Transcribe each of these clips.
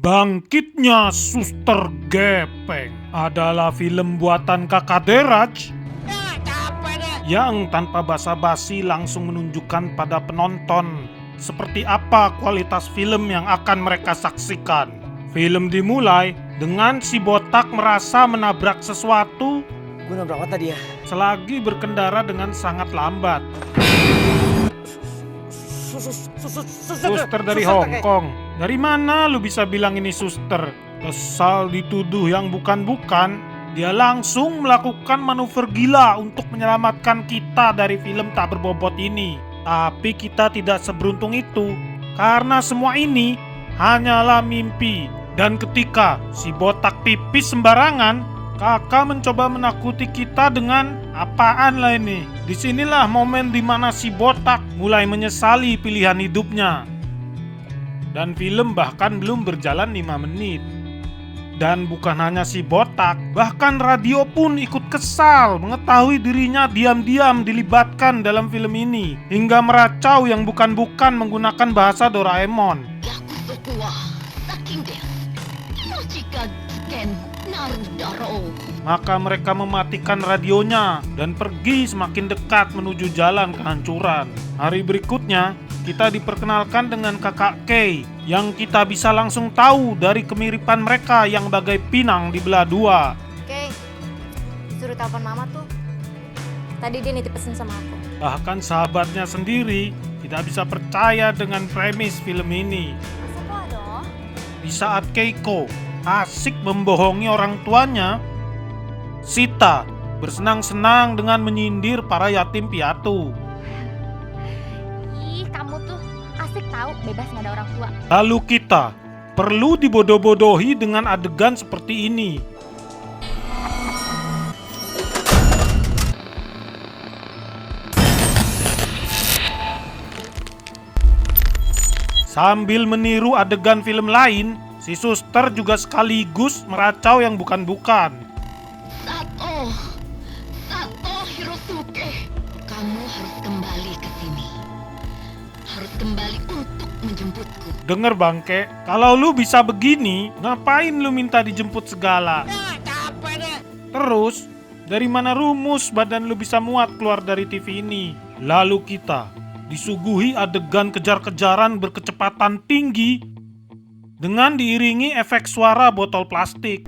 Bangkitnya Suster Gepeng adalah film buatan Kakak Deraj yang tanpa basa-basi langsung menunjukkan pada penonton seperti apa kualitas film yang akan mereka saksikan. Film dimulai dengan si botak merasa menabrak sesuatu. Gue nabrak apa tadi ya? Selagi berkendara dengan sangat lambat. Suster dari Hong Kong. Dari mana lu bisa bilang ini suster? Kesal dituduh yang bukan-bukan, dia langsung melakukan manuver gila untuk menyelamatkan kita dari film tak berbobot ini. Tapi kita tidak seberuntung itu, karena semua ini hanyalah mimpi. Dan ketika si botak pipis sembarangan, kakak mencoba menakuti kita dengan apaan lah ini. Disinilah momen dimana si botak mulai menyesali pilihan hidupnya. Dan film bahkan belum berjalan 5 menit. Dan bukan hanya si botak, bahkan radio pun ikut kesal mengetahui dirinya diam-diam dilibatkan dalam film ini. Hingga meracau yang bukan-bukan menggunakan bahasa Doraemon. Maka mereka mematikan radionya dan pergi semakin dekat menuju jalan kehancuran. Hari berikutnya, kita diperkenalkan dengan kakak Kay yang kita bisa langsung tahu dari kemiripan mereka yang bagai pinang dibelah dua. Kay, suruh telepon mama tuh. Tadi dia nitip pesen sama aku. Bahkan sahabatnya sendiri tidak bisa percaya dengan premis film ini. Masa kok ada? Di saat Keiko asik membohongi orang tuanya, Sita bersenang-senang dengan menyindir para yatim piatu. Ih, kamu tuh asik tahu bebas nggak ada orang tua. Lalu kita perlu dibodoh-bodohi dengan adegan seperti ini. Sambil meniru adegan film lain, si suster juga sekaligus meracau yang bukan-bukan. Sato Hirosuke, kamu harus kembali ke sini. Harus kembali untuk menjemputku. Denger bangke, kalau lu bisa begini, ngapain lu minta dijemput segala? Terus, dari mana rumus badan lu bisa muat keluar dari TV ini? Lalu kita disuguhi adegan kejar-kejaran berkecepatan tinggi dengan diiringi efek suara botol plastik.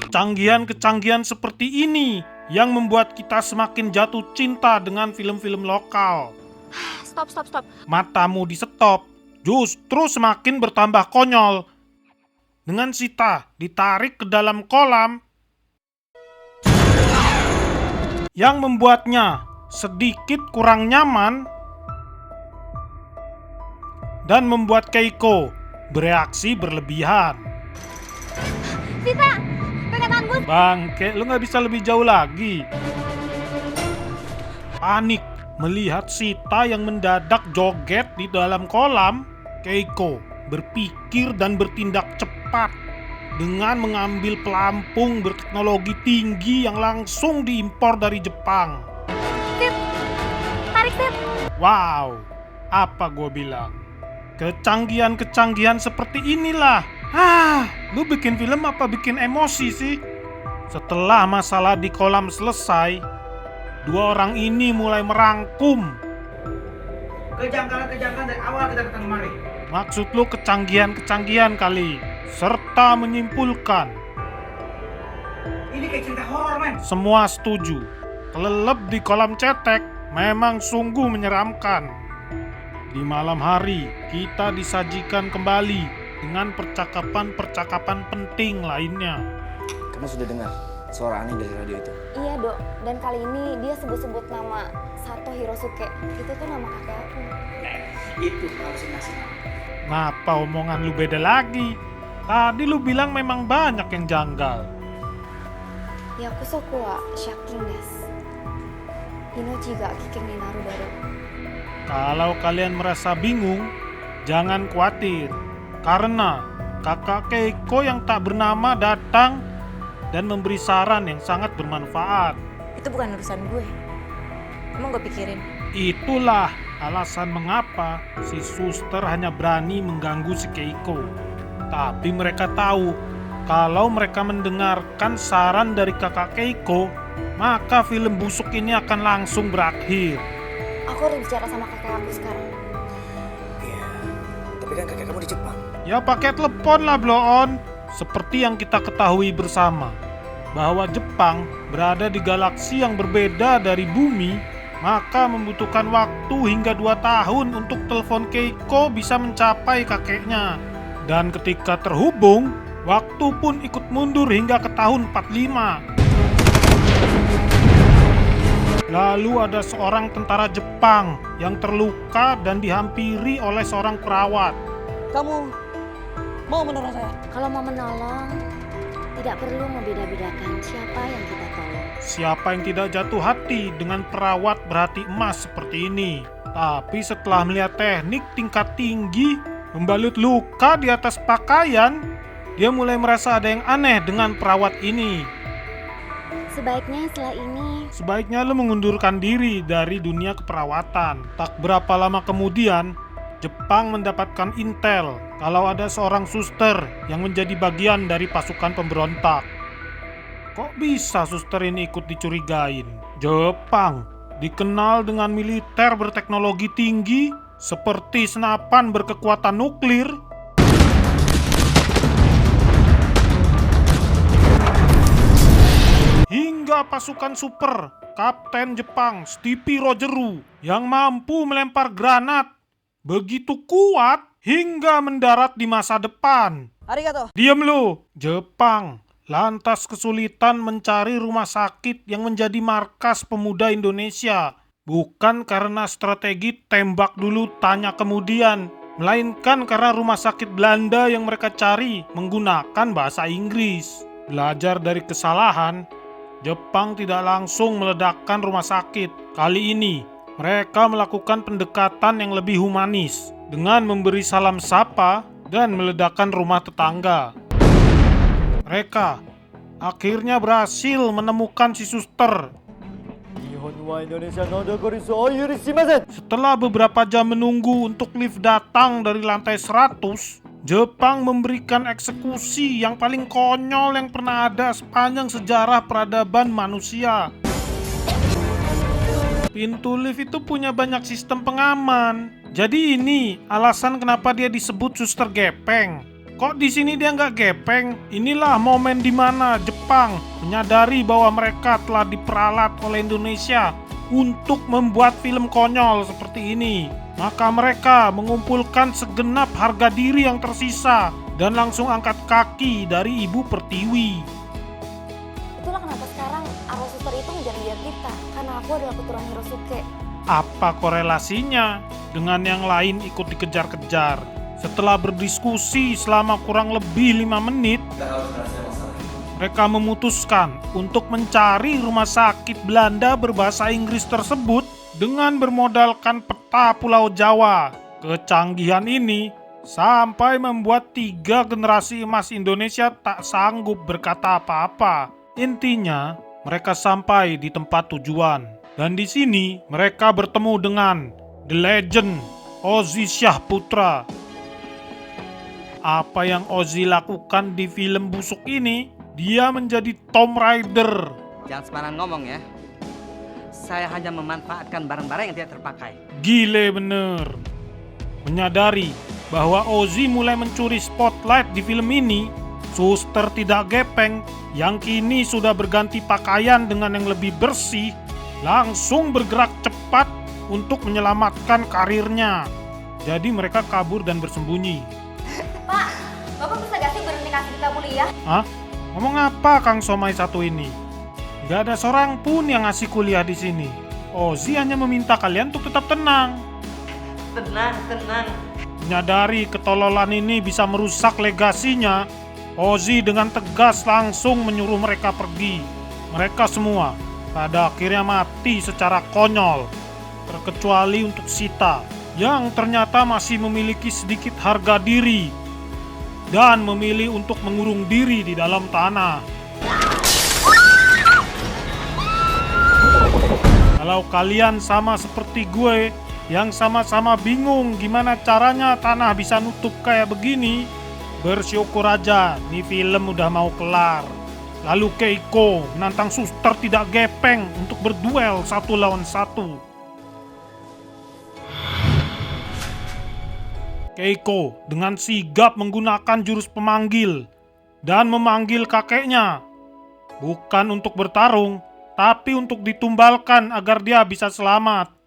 Kecanggihan-kecanggihan seperti ini yang membuat kita semakin jatuh cinta dengan film-film lokal. Stop. Matamu di stop, justru semakin bertambah konyol. Dengan Sita ditarik ke dalam kolam yang membuatnya sedikit kurang nyaman dan membuat Keiko bereaksi berlebihan. Sita, pegang tangan gue. Bangke, lu gak bisa lebih jauh lagi. Panik melihat Sita yang mendadak joget di dalam kolam, Keiko berpikir dan bertindak cepat dengan mengambil pelampung berteknologi tinggi yang langsung diimpor dari Jepang. Sip, tarik Sip. Wow, apa gue bilang? Kecanggihan-kecanggihan seperti inilah. Lu bikin film apa bikin emosi sih? Setelah masalah di kolam selesai, dua orang ini mulai merangkum. Kejanggalan-kejanggalan dari awal kita datang kemari. Maksud lu kecanggihan-kecanggihan kali. Serta menyimpulkan Ini kayak cerita horor, men. semua setuju. Kelelep di kolam cetek memang sungguh menyeramkan. Di malam hari, kita disajikan kembali dengan percakapan-percakapan penting lainnya. Kamu sudah dengar suara aneh dari radio itu? Iya dok, dan kali ini dia sebut-sebut nama Sato Hirosuke. Itu tuh nama kakek aku. Itu halusinasi. Ngapa omongan lu beda lagi? Tadi lu bilang memang banyak yang janggal. Yakusoku wa shakin desu. Inochi ga kiken ni naru daru. Kalau kalian merasa bingung, jangan khawatir. Karena kakak Keiko yang tak bernama datang dan memberi saran yang sangat bermanfaat. Itu bukan urusan gue. Emang gue pikirin. Itulah alasan mengapa si suster hanya berani mengganggu si Keiko. Tapi mereka tahu kalau mereka mendengarkan saran dari kakak Keiko, maka film busuk ini akan langsung berakhir. Aku harus bicara sama kakek aku sekarang. Iya, tapi kan kakek kamu di Jepang. Ya pakai telepon lah Bloon. Seperti yang kita ketahui bersama, bahwa Jepang berada di galaksi yang berbeda dari bumi, maka membutuhkan waktu hingga 2 tahun untuk telepon Keiko bisa mencapai kakeknya. Dan ketika terhubung, waktu pun ikut mundur hingga ke tahun 45. Lalu ada seorang tentara Jepang yang terluka dan dihampiri oleh seorang perawat. Kamu mau menolong saya? Kalau mau menolong, tidak perlu membeda-bedakan siapa yang kita tolong. Siapa yang tidak jatuh hati dengan perawat berhati emas seperti ini? Tapi setelah melihat teknik tingkat tinggi membalut luka di atas pakaian, dia mulai merasa ada yang aneh dengan perawat ini. Sebaiknya lo mengundurkan diri dari dunia keperawatan. Tak berapa lama kemudian, Jepang mendapatkan intel kalau ada seorang suster yang menjadi bagian dari pasukan pemberontak. Kok bisa suster ini ikut dicurigain? Jepang dikenal dengan militer berteknologi tinggi seperti senapan berkekuatan nuklir. Hingga pasukan super Kapten Jepang Stevie Rogeru yang mampu melempar granat begitu kuat hingga mendarat di masa depan. Arigato. Diam lu! Jepang lantas kesulitan mencari rumah sakit yang menjadi markas pemuda Indonesia. Bukan karena strategi tembak dulu tanya kemudian, melainkan karena rumah sakit Belanda yang mereka cari menggunakan bahasa Inggris. Belajar dari kesalahan, Jepang tidak langsung meledakkan rumah sakit. Kali ini mereka melakukan pendekatan yang lebih humanis dengan memberi salam sapa dan meledakkan rumah tetangga. Mereka akhirnya berhasil menemukan si suster. Setelah beberapa jam menunggu untuk lift datang dari lantai 100, Jepang memberikan eksekusi yang paling konyol yang pernah ada sepanjang sejarah peradaban manusia. Pintu lift itu punya banyak sistem pengaman. Jadi ini alasan kenapa dia disebut suster gepeng. Kok di sini dia nggak gepeng? Inilah momen di mana Jepang menyadari bahwa mereka telah diperalat oleh Indonesia untuk membuat film konyol seperti ini. Maka mereka mengumpulkan segenap harga diri yang tersisa dan langsung angkat kaki dari Ibu Pertiwi. Itulah kenapa sekarang arwah suster itu ngejar-ngejar kita, karena aku adalah keturunan Hirosuke. Apa korelasinya dengan yang lain ikut dikejar-kejar? Setelah berdiskusi selama kurang lebih 5 menit, mereka memutuskan untuk mencari rumah sakit Belanda berbahasa Inggris tersebut dengan bermodalkan peta Pulau Jawa. Kecanggihan ini sampai membuat 3 generasi emas Indonesia tak sanggup berkata apa-apa. Intinya, mereka sampai di tempat tujuan. Dan di sini mereka bertemu dengan The Legend, Ozzy Syahputra. Apa yang Ozzy lakukan di film busuk ini? Dia menjadi Tomb Raider. Jangan sembarangan ngomong ya. Saya hanya memanfaatkan barang-barang yang tidak terpakai. Gile bener. Menyadari bahwa Ozzy mulai mencuri spotlight di film ini, suster tidak gepeng yang kini sudah berganti pakaian dengan yang lebih bersih langsung bergerak cepat untuk menyelamatkan karirnya. Jadi mereka kabur dan bersembunyi. Pak, Bapak bisa gak sih berhenti kasih kita kuliah? Hah? Ngomong apa Kang Somai satu ini? Gak ada seorang pun yang ngasih kuliah di sini. Ozzy hanya meminta kalian untuk tetap tenang. Tenang. Menyadari ketololan ini bisa merusak legasinya, Ozzy dengan tegas langsung menyuruh mereka pergi. Mereka semua pada akhirnya mati secara konyol, terkecuali untuk Sita yang ternyata masih memiliki sedikit harga diri dan memilih untuk mengurung diri di dalam tanah. Kalau kalian sama seperti gue yang sama-sama bingung gimana caranya tanah bisa nutup kayak begini, Bersyukur aja, nih film udah mau kelar. Lalu Keiko menantang suster tidak gepeng untuk berduel 1 lawan 1. Keiko dengan sigap menggunakan jurus pemanggil dan memanggil kakeknya. Bukan untuk bertarung, tapi untuk ditumbalkan agar dia bisa selamat.